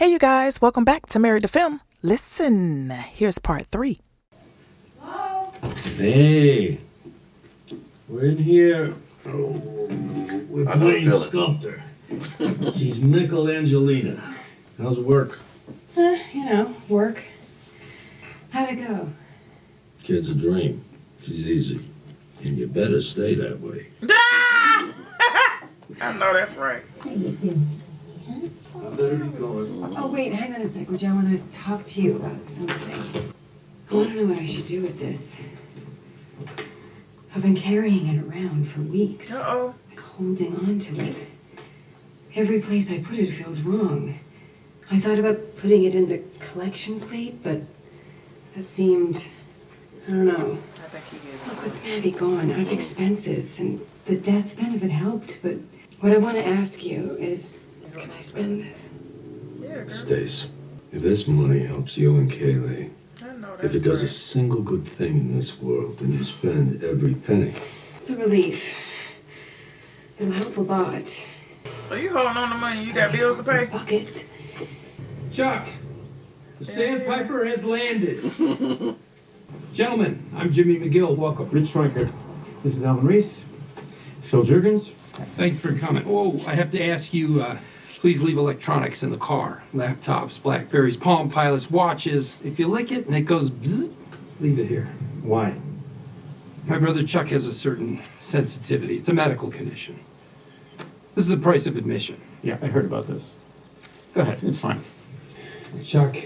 Hey you guys, welcome back to Married to Film. Listen, here's part 3. Hey, we're in here. Oh, we're playing sculptor. She's Michelangelina. How's work? Work. How'd it go? Kid's a dream. She's easy. And you better stay that way. I know that's right. How you doing? I better be going. Oh, wait, hang on a sec. Would you? I want to talk to you about something. I want to know what I should do with this. I've been carrying it around for weeks. Uh-oh. Holding on to it. Every place I put it feels wrong. I thought about putting it in the collection plate, but that seemed, I don't know. I think he gave Look, with Maddie gone, I have expenses, and the death benefit helped, but what I want to ask you is, can I spend this? Yeah, girl. Stace, if this money helps you and Kaylee, I know that's if it does a right. single good thing in this world, then you spend every penny. It's a relief. It'll help a lot. So you holding on to money, you got bills to pay? Bucket. Chuck, the Sandpiper has landed. Gentlemen, I'm Jimmy McGill. Welcome. Rich Stryker. This is Alan Reese. Phil Jurgens. Thanks for coming. Oh, I have to ask you, please leave electronics in the car. Laptops, Blackberries, Palm Pilots, watches. If you lick it and it goes bzzz, leave it here. Why? My brother Chuck has a certain sensitivity. It's a medical condition. This is the price of admission. Yeah, I heard about this. Go ahead, it's fine. Chuck,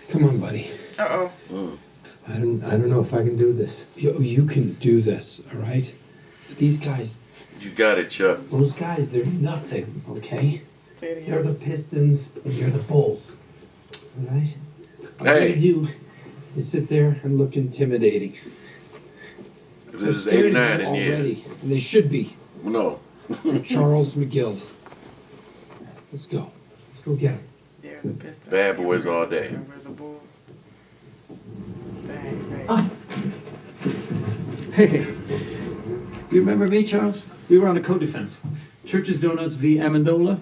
come on, buddy. Uh-oh. I don't know if I can do this. You can do this, all right? But these guys, You got it, Chuck. those guys, they're nothing, okay? Say it They're again. the Pistons and you're the Bulls, all right? All Hey. you do is sit there and look intimidating. If this is They're scared of 89, you then yeah. already, and they should be. No. Charles McGill. Let's go. Let's go get him. Yeah, the Pistons. Bad boys all day. We're the Bulls. Dang, Hey, do you remember me, Charles? We were on a co-defense. Church's Donuts v. Amendola.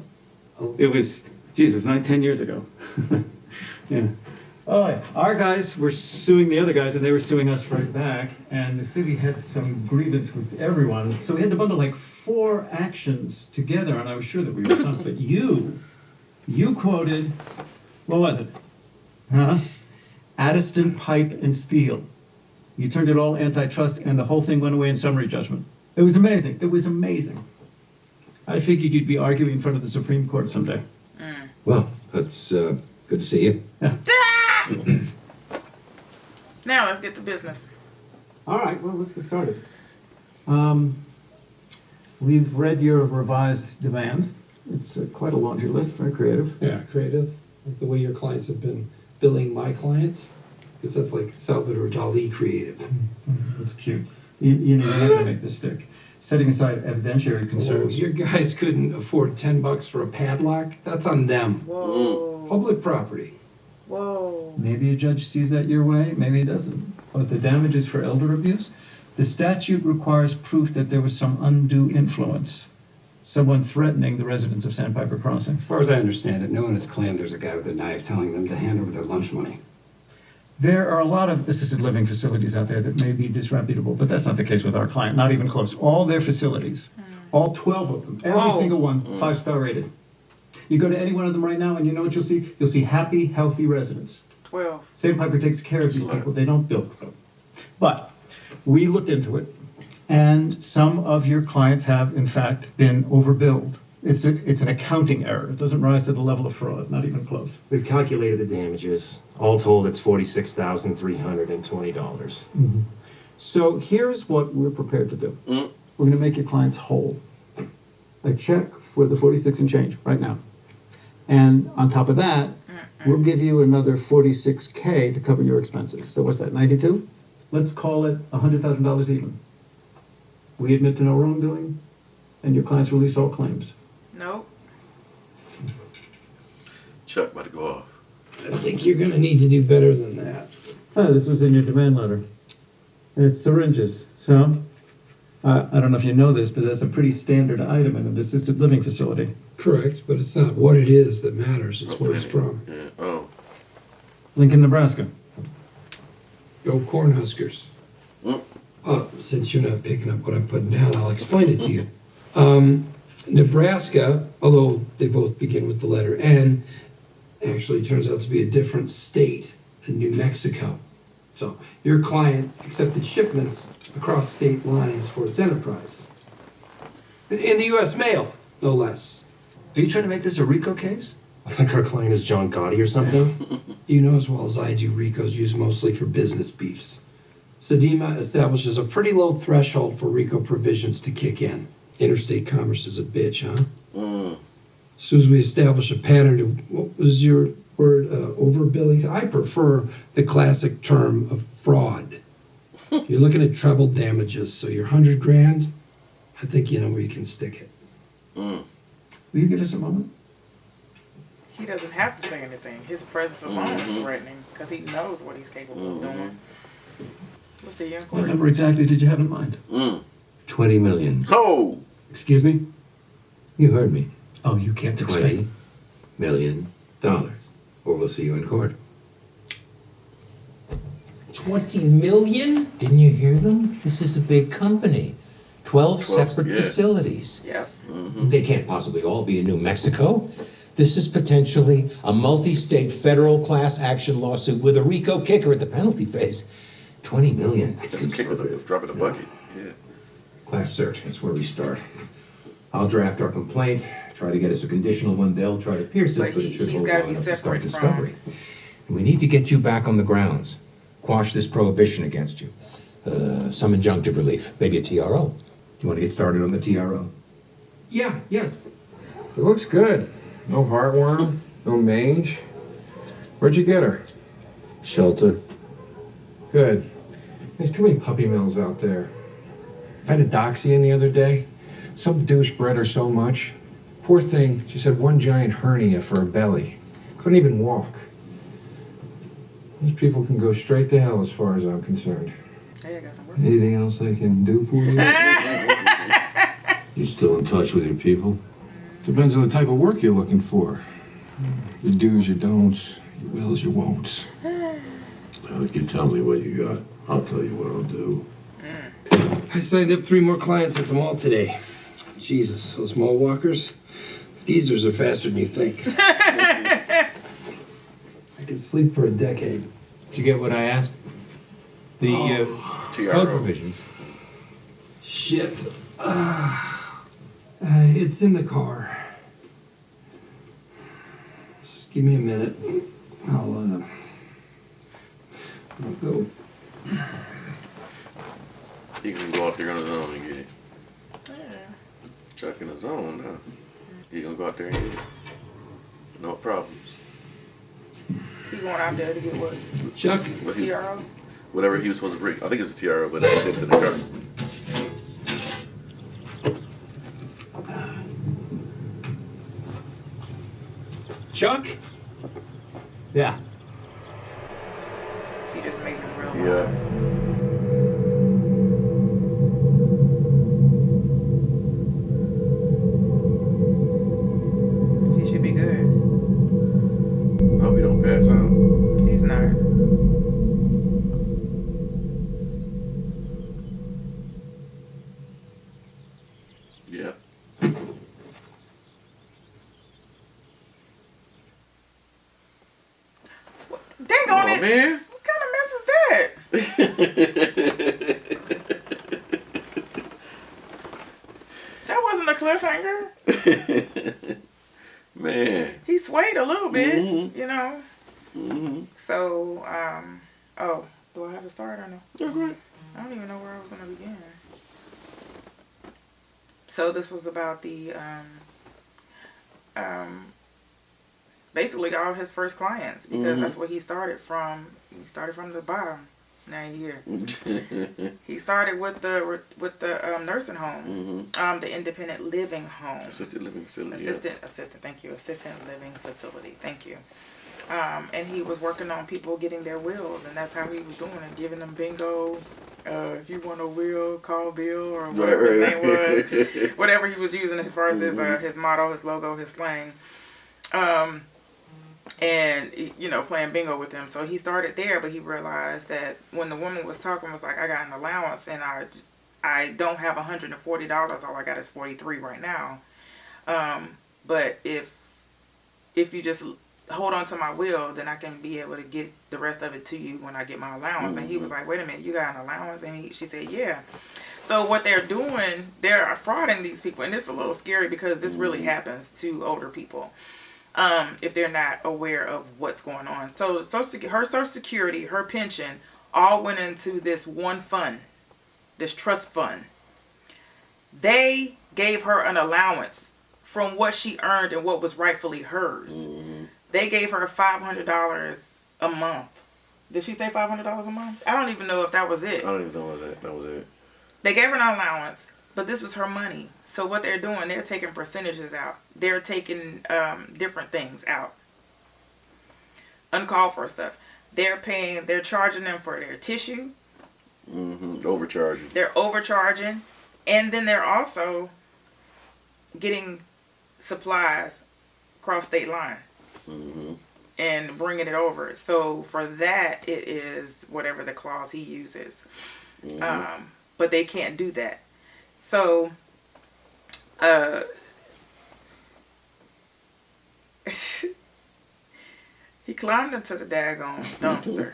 It was 10 years ago. Yeah. Oh, our guys were suing the other guys, and they were suing us right back. And the city had some grievance with everyone, so we had to bundle like 4 actions together. And I was sure that we were sunk. But you quoted, what was it? Huh? Addiston Pipe and Steel. You turned it all antitrust, and the whole thing went away in summary judgment. It was amazing. It was amazing. I figured you'd be arguing in front of the Supreme Court someday. Well, that's good to see you. Yeah. Now let's get to business. All right, well, let's get started. We've read your revised demand. It's quite a laundry list, very creative. Yeah, creative. Like the way your clients have been billing my clients. Because that's like Salvador Dali creative. That's cute. You have to make this stick. Setting aside evidentiary concerns. Your guys couldn't afford $10 for a padlock? That's on them. Whoa. Public property. Whoa. Maybe a judge sees that your way, maybe he doesn't. But the damages for elder abuse, the statute requires proof that there was some undue influence. Someone threatening the residents of Sandpiper Crossing. As far as I understand it, no one has claimed there's a guy with a knife telling them to hand over their lunch money. There are a lot of assisted living facilities out there that may be disreputable, but that's not the case with our client, not even close. All their facilities, all 12 of them, every Whoa. single one, 5-star rated. You go to any one of them right now and you know what you'll see? You'll see happy, healthy residents. 12. Sandpiper takes care of these people, they don't bilk them. But we looked into it, and some of your clients have, in fact, been overbilled. It's an accounting error. It doesn't rise to the level of fraud, not even close. We've calculated the damages. All told, it's $46,320. So here's what we're prepared to do. We're going to make your clients whole. A check for the 46 and change right now. And on top of that, we'll give you another $46K to cover your expenses. So what's that, 92? Let's call it $100,000 even. We admit to no wrongdoing, and your clients release all claims. Nope. Chuck about to go off. I think you're gonna need to do better than that. Oh, this was in your demand letter. It's syringes, so I don't know if you know this, but that's a pretty standard item in an assisted living facility. Correct, but it's not what it is that matters, it's where it's from. Yeah. Oh. Lincoln, Nebraska. Go Cornhuskers. Since you're not picking up what I'm putting down, I'll explain it to you. Nebraska, although they both begin with the letter N, actually turns out to be a different state than New Mexico. So your client accepted shipments across state lines for its enterprise. In the U.S. mail, no less. Are you trying to make this a RICO case? Like our client is John Gotti or something? You know as well as I do, RICO's used mostly for business beefs. Sedema establishes a pretty low threshold for RICO provisions to kick in. Interstate commerce is a bitch, huh? As soon as we establish a pattern of, what was your word, overbilling? I prefer the classic term of fraud. You're looking at treble damages, so your $100,000, I think you know where you can stick it. Will you give us a moment? He doesn't have to say anything. His presence alone is threatening because he knows what he's capable of doing. We'll see you in What court. number exactly did you have in mind? 20 million. Oh. Excuse me? You heard me. Oh, you can't expect. $20 million. Or we'll see you in court. 20 million? Didn't you hear them? This is a big company. 12 separate facilities. Yep. They can't possibly all be in New Mexico. This is potentially a multi-state federal class action lawsuit with a RICO kicker at the penalty phase. 20 million. That's Just kick it, drop in the bucket. Yeah. Class search, that's where we start. I'll draft our complaint, try to get us a conditional one. They'll try to pierce it, But but it should he's hold gotta long be enough to start separate discovery. And we need to get you back on the grounds. Quash this prohibition against you. Some injunctive relief, maybe a TRO. Do you want to get started on the TRO? Yeah, yes. It looks good. No heartworm, no mange. Where'd you get her? Shelter. Good. There's too many puppy mills out there. I had a doxy in the other day. Some douche bred her so much. Poor thing, she said one giant hernia for her belly. Couldn't even walk. These people can go straight to hell as far as I'm concerned. Hey, I got some work. Anything else I can do for you? You still in touch with your people? Depends on the type of work you're looking for. Your do's, your don'ts, your wills, your won'ts. You can tell me what you got. I'll tell you what I'll do. I signed up 3 more clients at the mall today. Jesus, those mall walkers, those geezers are faster than you think. I could sleep for a decade. Did you get what I asked? The code provisions. Shit. It's in the car. Just give me a minute. I'll go. He can go out there on his own and get it. Chuck in his own, huh? He gonna go out there and get it. No problems. He going out there to get what? Chuck? TRO? Whatever he was supposed to bring. I think it's a TRO, but it's in the car. Chuck? Yeah. He just made him real Yeah. wise. He should be good. I hope he don't pass out. He's not. Yeah. Dang on it! Man. What kind of mess is that? That wasn't a cliffhanger. Man. He swayed a little bit, Mm-hmm. you know. Mm-hmm. So, oh, do I have to start or no? Okay. I don't even know where I was going to begin. So this was about the, basically all his first clients, because that's where he started from. He started from the bottom. Now here. He started with the nursing home, the independent living home. Assisted living facility. Assistant, thank you. Assistant living facility, thank you. And he was working on people getting their wills, and that's how he was doing it, giving them bingo. If you want a will, call Bill, or whatever his name was. Whatever he was using as far as his motto, his logo, his slang. And, you know, playing bingo with him. So he started there, but he realized that when the woman was talking, was like, I got an allowance, and I don't have $140. All I got is $43 right now. But if you just hold on to my will, then I can be able to get the rest of it to you when I get my allowance. And he was like, wait a minute, you got an allowance? And she said, yeah. So what they're doing, they're frauding these people. And it's a little scary because this really happens to older people if they're not aware of what's going on. So her Social Security, her pension, all went into this one fund, this trust fund. They gave her an allowance from what she earned and what was rightfully hers. They gave her $500 a month. Did she say $500 a month? I don't even know if that was it. I don't even know that was it. They gave her an allowance, but this was her money. So what they're doing, they're taking percentages out. They're taking different things out. Uncalled for stuff. They're charging them for their tissue. Overcharging. They're overcharging. And then they're also getting supplies across state line. And bringing it over. So for that, it is whatever the clause he uses. But they can't do that. So he climbed into the daggone dumpster.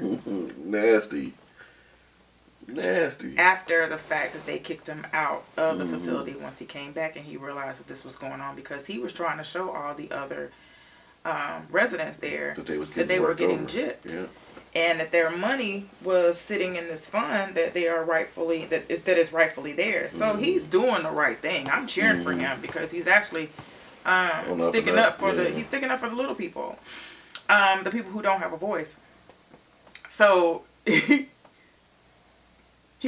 Nasty. After the fact that they kicked him out of the facility once he came back, and he realized that this was going on because he was trying to show all the other residents there that they were getting gypped. Yeah. And that their money was sitting in this fund that they are rightfully that is rightfully theirs. So he's doing the right thing. I'm cheering for him because he's actually sticking up for he's sticking up for the little people, the people who don't have a voice. So he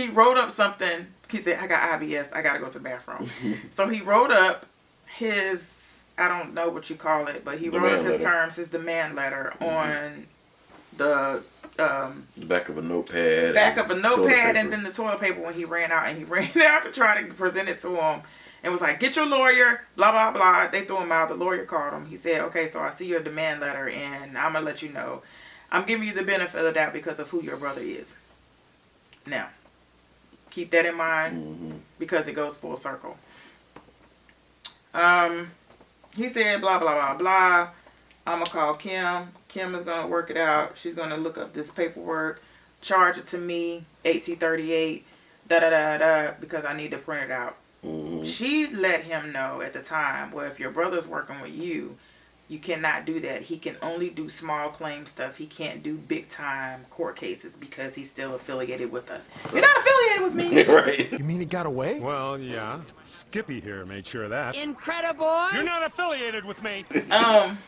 wrote up something. He said, "I got IBS. I gotta go to the bathroom." So he wrote up his, I don't know what you call it, but he wrote up his terms, his demand letter on the back of a notepad. And then the toilet paper when he ran out. And he ran out to try to present it to him. And was like, get your lawyer, blah, blah, blah. They threw him out. The lawyer called him. He said, okay, so I see your demand letter, and I'm going to let you know. I'm giving you the benefit of the doubt because of who your brother is. Now, keep that in mind because it goes full circle. He said, blah, blah, blah, blah. I'm going to call Kim. Kim is going to work it out. She's going to look up this paperwork, charge it to me, AT38, da-da-da-da, because I need to print it out. She let him know at the time, well, if your brother's working with you, you cannot do that. He can only do small claim stuff. He can't do big time court cases because he's still affiliated with us. You're not affiliated with me. Right. You mean he got away? Well, yeah. Skippy here made sure of that. Incredible. You're not affiliated with me.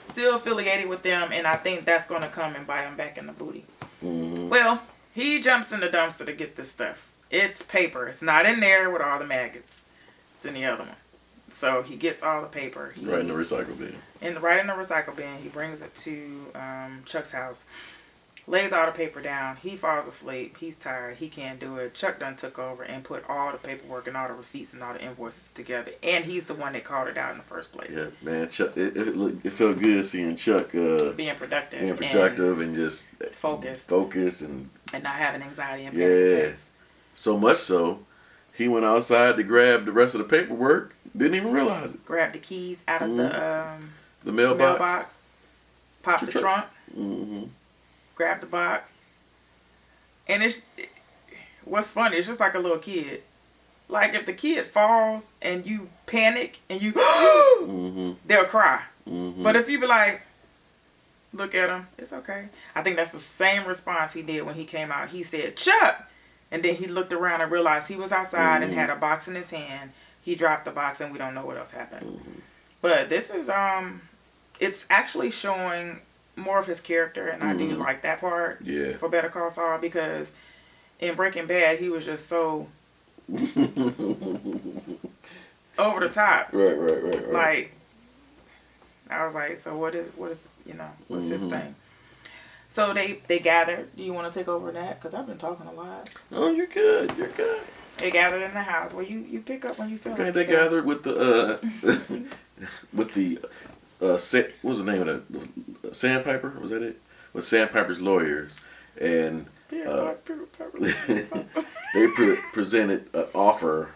Still affiliated with them, and I think that's going to come and bite him back in the booty. Well, he jumps in the dumpster to get this stuff. It's paper. It's not in there with all the maggots. It's in the other one. So he gets all the paper. Right in the recycle bin. Right in the recycle bin. He brings it to Chuck's house. Lays all the paper down. He falls asleep. He's tired. He can't do it. Chuck done took over and put all the paperwork and all the receipts and all the invoices together. And he's the one that called it out in the first place. Yeah, man. Chuck, it felt good seeing Chuck being productive and just focused and not having anxiety and panic attacks. So much so, he went outside to grab the rest of the paperwork. Didn't even realize it. Grabbed the keys out of the mailbox. Popped the trunk. Grabbed the box. And what's funny, it's just like a little kid. Like if the kid falls and you panic and you they'll cry. But if you be like, look at him, it's okay. I think that's the same response he did when he came out. He said, Chuck! And then he looked around and realized he was outside and had a box in his hand. He dropped the box and we don't know what else happened. But this is, it's actually showing more of his character, and I do like that part for Better Call Saul, because in Breaking Bad, he was just so over the top. Right. Like, I was like, so what is what's his thing? So they gathered. Do you want to take over that? Because I've been talking a lot. No, you're good. You're good. They gathered in the house where you pick up when you feel like they gathered with the with the what was the name of that? Sandpiper, was that it? With Sandpiper's lawyers, and they presented an offer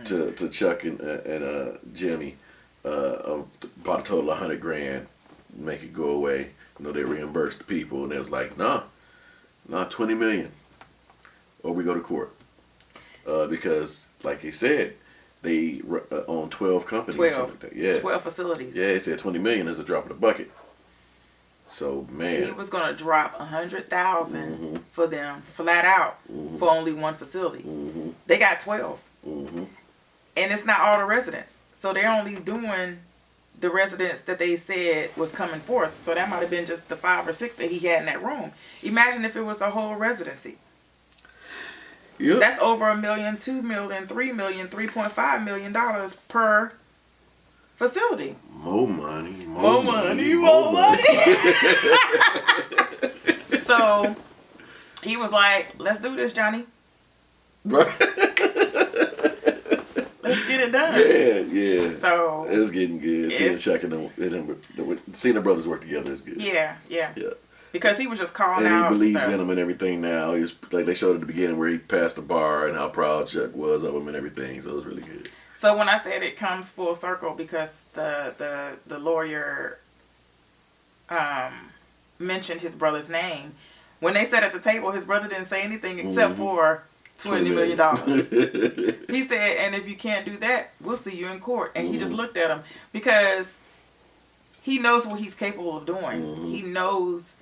to Chuck and Jimmy of about a total of $100,000, make it go away. You know, they reimbursed the people, and they was like, nah, $20 million, or we go to court. Because, like he said, they own 12 companies. 12. Or something like that. Yeah. 12 facilities. Yeah, he said $20 million is a drop in the bucket. So, man. He was going to drop $100,000 for them, flat out, for only one facility. They got 12. And it's not all the residents. So they're only doing the residents that they said was coming forth. So that might have been just the 5 or 6 that he had in that room. Imagine if it was the whole residency. Yep. That's over $1 million, $2 million, $3 million, $3.5 million per facility. More money. So he was like, "Let's do this, Johnny. Let's get it done." Yeah. So it's getting good. Seeing Chuck and seeing the brothers work together is good. Yeah. Yeah. Because he was just calling and out. And he believes stuff. in him and everything now. He's like they showed at the beginning where he passed the bar and how proud Chuck was of him and everything. So it was really good. So when I said it comes full circle because the lawyer mentioned his brother's name. When they sat at the table, his brother didn't say anything except for $20 million. He said, "And if you can't do that, we'll see you in court." And he just looked at him because he knows what he's capable of doing. He knows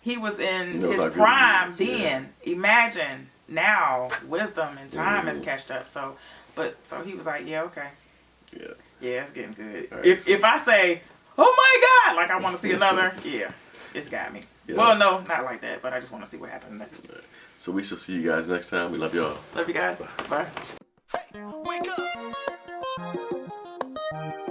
he was in his prime then. Yeah. Imagine now, wisdom and time has catched up. So he was like, "Yeah, okay, yeah, it's getting good." Right, if I say, "Oh my God," like I want to see another, yeah, it's got me. Yeah. Well, no, not like that, but I just want to see what happens next. Right. So we shall see you guys next time. We love y'all. Love you guys. Bye. Hey, wake up.